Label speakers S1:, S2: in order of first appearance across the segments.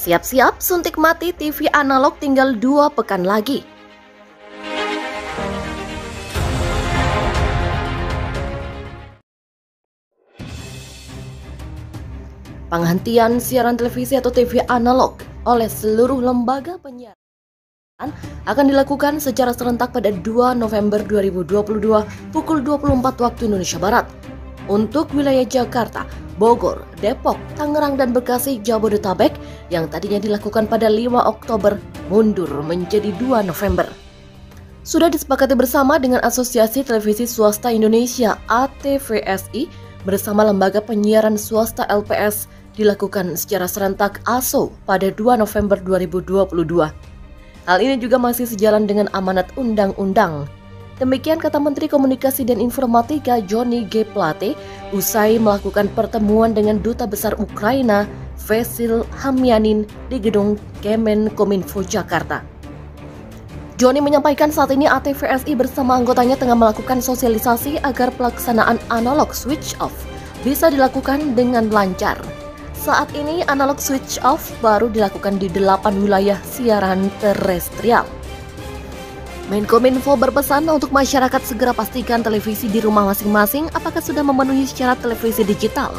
S1: Siap-siap suntik mati TV analog tinggal 2 pekan lagi. Penghentian siaran televisi atau TV analog oleh seluruh lembaga penyiaran akan dilakukan secara serentak pada 2 November 2022 pukul 24 waktu Indonesia Barat. Untuk wilayah Jakarta, Bogor, Depok, Tangerang, dan Bekasi, Jabodetabek yang tadinya dilakukan pada 5 Oktober mundur menjadi 2 November. Sudah disepakati bersama dengan Asosiasi Televisi Swasta Indonesia (ATVSI) bersama Lembaga Penyiaran Swasta LPS dilakukan secara serentak ASO pada 2 November 2022. Hal ini juga masih sejalan dengan amanat undang-undang. Demikian kata Menteri Komunikasi dan Informatika Johnny G. Plate usai melakukan pertemuan dengan Duta Besar Ukraina Vasyl Hamyanin di gedung Kemenkominfo Jakarta. Johnny menyampaikan saat ini ATVSI bersama anggotanya tengah melakukan sosialisasi agar pelaksanaan analog switch off bisa dilakukan dengan lancar. Saat ini analog switch off baru dilakukan di 8 wilayah siaran terestrial. Menkominfo berpesan untuk masyarakat segera pastikan televisi di rumah masing-masing apakah sudah memenuhi syarat televisi digital.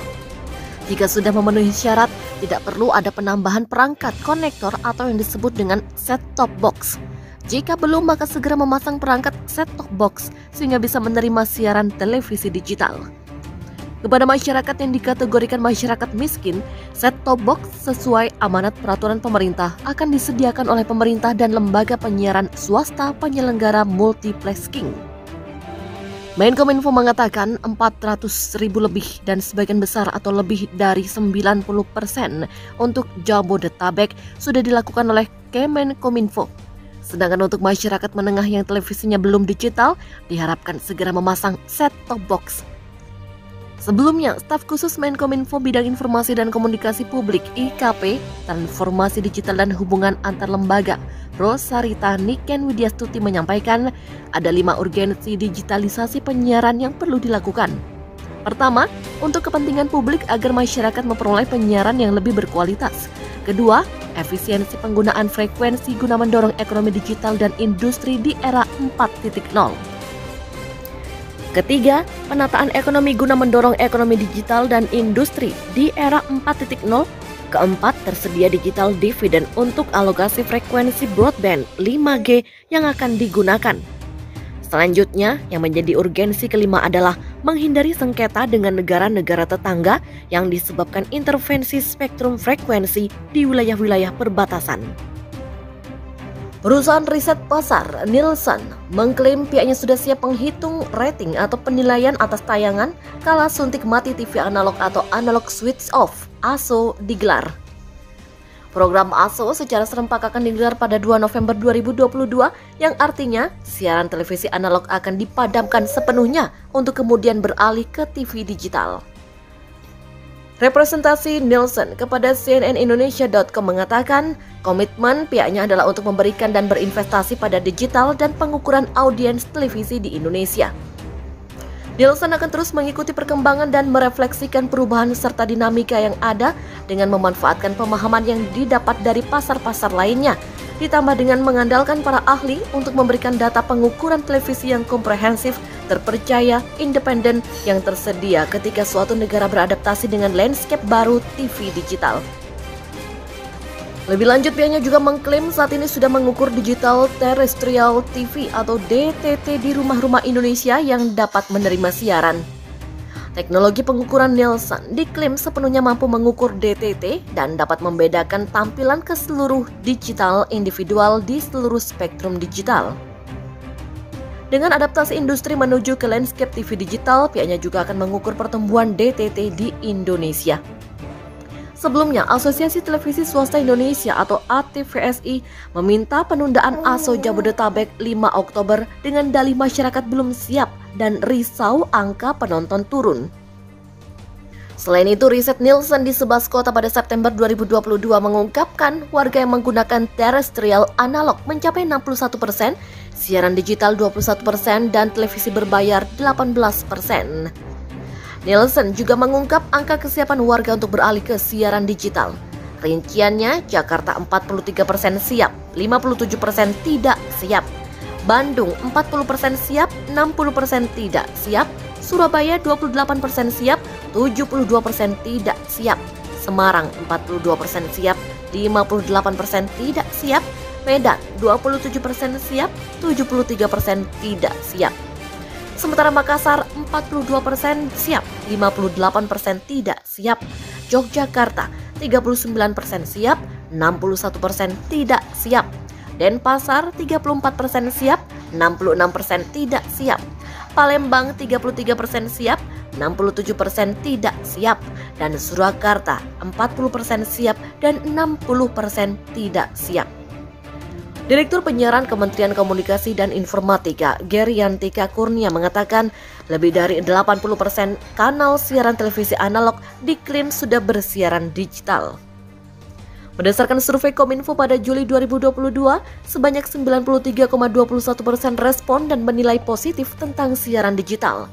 S1: Jika sudah memenuhi syarat, tidak perlu ada penambahan perangkat konektor atau yang disebut dengan set-top box. Jika belum, maka segera memasang perangkat set-top box sehingga bisa menerima siaran televisi digital. Kepada masyarakat yang dikategorikan masyarakat miskin, set-top box sesuai amanat peraturan pemerintah akan disediakan oleh pemerintah dan lembaga penyiaran swasta penyelenggara multiplexing. Menkominfo mengatakan 400.000 lebih dan sebagian besar atau lebih dari 90% untuk Jabodetabek sudah dilakukan oleh Kemenkominfo. Sedangkan untuk masyarakat menengah yang televisinya belum digital, diharapkan segera memasang set-top box. Sebelumnya, staf khusus Menkominfo bidang informasi dan komunikasi publik IKP, transformasi digital dan hubungan antar lembaga, Rosarita Niken Widyastuti menyampaikan ada 5 urgensi digitalisasi penyiaran yang perlu dilakukan. Pertama, untuk kepentingan publik agar masyarakat memperoleh penyiaran yang lebih berkualitas. Kedua, efisiensi penggunaan frekuensi guna mendorong ekonomi digital dan industri di era 4.0. Ketiga, penataan ekonomi guna mendorong ekonomi digital dan industri di era 4.0. Keempat, tersedia digital dividend untuk alokasi frekuensi broadband 5G yang akan digunakan. Selanjutnya, yang menjadi urgensi kelima adalah menghindari sengketa dengan negara-negara tetangga yang disebabkan intervensi spektrum frekuensi di wilayah-wilayah perbatasan. Perusahaan riset pasar Nielsen mengklaim pihaknya sudah siap menghitung rating atau penilaian atas tayangan kala suntik mati TV analog atau analog switch off ASO digelar. Program ASO secara serempak akan digelar pada 2 November 2022 yang artinya siaran televisi analog akan dipadamkan sepenuhnya untuk kemudian beralih ke TV digital. Representasi Nielsen kepada CNNindonesia.com mengatakan komitmen pihaknya adalah untuk memberikan dan berinvestasi pada digital dan pengukuran audiens televisi di Indonesia. Nielsen akan terus mengikuti perkembangan dan merefleksikan perubahan serta dinamika yang ada dengan memanfaatkan pemahaman yang didapat dari pasar-pasar lainnya, ditambah dengan mengandalkan para ahli untuk memberikan data pengukuran televisi yang komprehensif, terpercaya, independen yang tersedia ketika suatu negara beradaptasi dengan landscape baru TV digital. Lebih lanjut, pihaknya juga mengklaim saat ini sudah mengukur digital terrestrial TV atau DTT di rumah-rumah Indonesia yang dapat menerima siaran. Teknologi pengukuran Nielsen diklaim sepenuhnya mampu mengukur DTT dan dapat membedakan tampilan ke seluruh digital individual di seluruh spektrum digital. Dengan adaptasi industri menuju ke landscape TV digital, pihaknya juga akan mengukur pertumbuhan DTT di Indonesia. Sebelumnya, Asosiasi Televisi Swasta Indonesia atau ATVSI meminta penundaan ASO Jabodetabek 5 Oktober dengan dalih masyarakat belum siap dan risau angka penonton turun. Selain itu, riset Nielsen di 11 kota pada September 2022 mengungkapkan warga yang menggunakan terestrial analog mencapai 61%, siaran digital 21%, dan televisi berbayar 18%. Nielsen juga mengungkap angka kesiapan warga untuk beralih ke siaran digital. Rinciannya, Jakarta 43% siap, 57% tidak siap. Bandung 40% siap, 60% tidak siap. Surabaya 28% siap, 72% tidak siap. Semarang 42% siap, 58% tidak siap. Medan 27% siap, 73% tidak siap. Sementara Makassar 42% siap, 58% tidak siap. Yogyakarta 39% siap, 61% tidak siap. Denpasar 34% siap, 66% tidak siap. Palembang 33% siap, 67% tidak siap. Dan Surakarta 40% siap dan 60% tidak siap. Direktur Penyiaran Kementerian Komunikasi dan Informatika, Geriantika Kurnia mengatakan lebih dari 80% kanal siaran televisi analog diklaim sudah bersiaran digital. Berdasarkan survei Kominfo pada Juli 2022, sebanyak 93,21% respon dan menilai positif tentang siaran digital.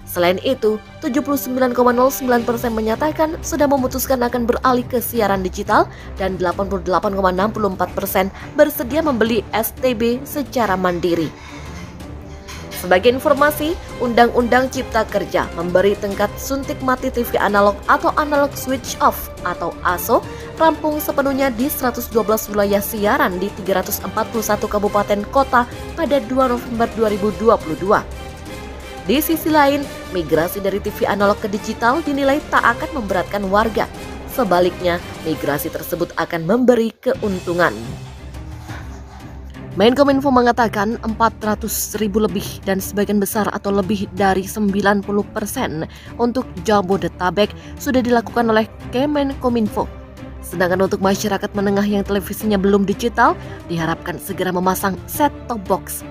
S1: Selain itu, 79,09% menyatakan sudah memutuskan akan beralih ke siaran digital dan 88,64% bersedia membeli STB secara mandiri. Sebagai informasi, Undang-Undang Cipta Kerja memberi tingkat suntik mati TV analog atau analog switch off atau ASO rampung sepenuhnya di 112 wilayah siaran di 341 kabupaten kota pada 2 November 2022. Di sisi lain, migrasi dari TV analog ke digital dinilai tak akan memberatkan warga. Sebaliknya, migrasi tersebut akan memberi keuntungan. Menkominfo mengatakan 400.000 lebih dan sebagian besar atau lebih dari 90% untuk Jabodetabek sudah dilakukan oleh Kemenkominfo. Sedangkan untuk masyarakat menengah yang televisinya belum digital, diharapkan segera memasang set-top box.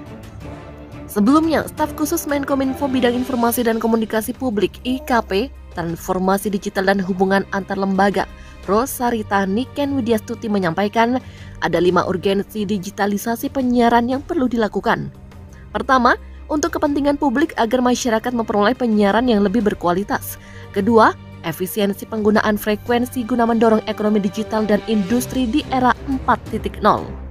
S1: Sebelumnya, staf khusus Menkominfo Bidang Informasi dan Komunikasi Publik (IKP), Transformasi Digital dan Hubungan Antar Lembaga, Rosarita Niken Widyastuti menyampaikan ada 5 urgensi digitalisasi penyiaran yang perlu dilakukan. Pertama, untuk kepentingan publik agar masyarakat memperoleh penyiaran yang lebih berkualitas. Kedua, efisiensi penggunaan frekuensi guna mendorong ekonomi digital dan industri di era 4.0.